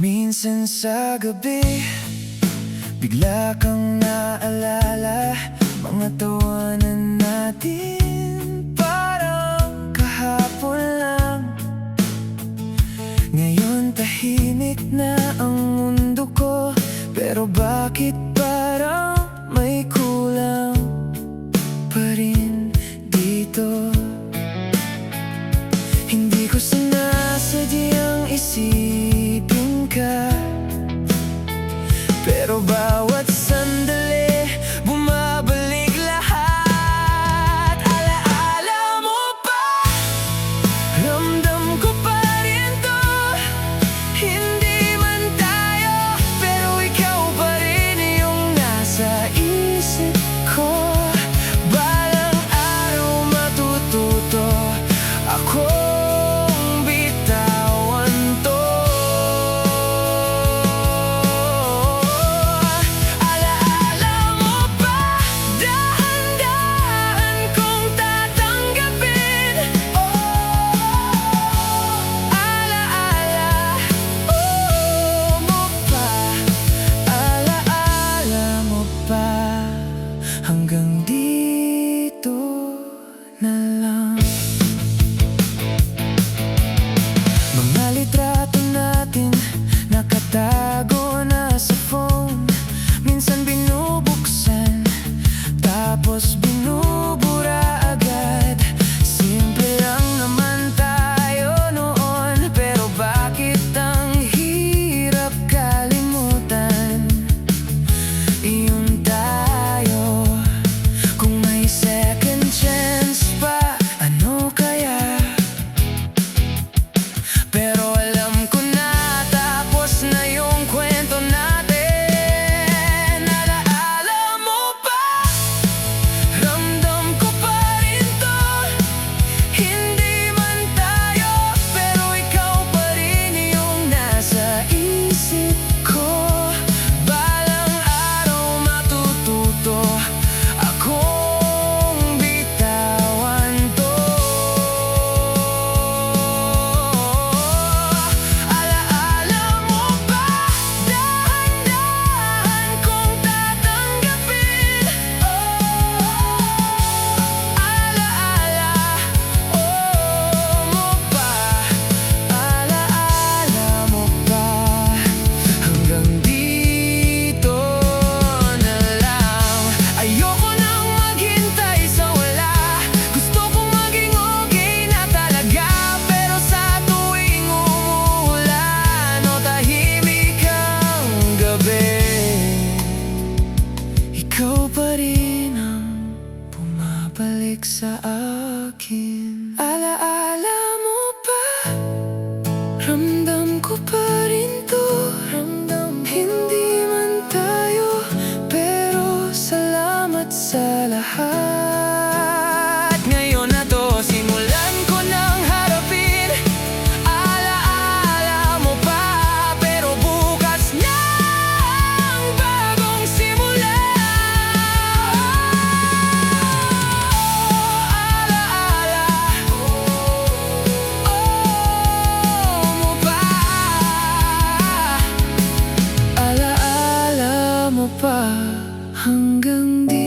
Minsan sa gabi, bigla kang naalala mga tawanan natin, parang kahapon lang. Ngayon tahimik na ang mundo ko, pero bakit parang may kulang pa rin dito? Hindi ko sinasadyang isipin ka, pero bawat sandali bumabalik lahat. Alaala mo pa, ramdam ko pa rin to. Hindi man tayo, pero ikaw pa rin yung nasa isip ko. Balang araw matututo akong bitawan to. Alaala mo pa, dahan-dahan kong tatanggapin. Alaala mo pa, alaala mo pa, hanggang dito na lang. Mga litrato natin nakatago na sa phone, minsan binubuksan, tapos binubura agad. Simple lang naman tayo noon, pero bakit ang hirap kalimutan yung tayo? Kung may second chance pa, ano kaya? Pero alam ko na, tapos na yung kwento natin. Alaala mo pa, ramdam ko pa rin to. Hindi man tayo, pero ikaw pa rin yung nasa isip ko. Balang araw matututo akong bitawan to. Alaala mo pa, dahan-dahan kong tatanggapin. Alaala mo pa, alaala mo pa, hanggang dito na lang. Ayoko nang maghintay sa wala, gusto kong maging okay na talaga. Pero sa tuwing umuulan o tahimik ang gabi, ikaw pa rin ang bumabalik sa akin. Alaala mo pa, ramdam ko pa rin to. Hindi man tayo, pero salamat sa lahat. Ngayon na to, simulan ko nang harapin. Alaala mo pa, pero bukas na ang bagong simula. Alaala mo pa, alaala mo pa, hanggang di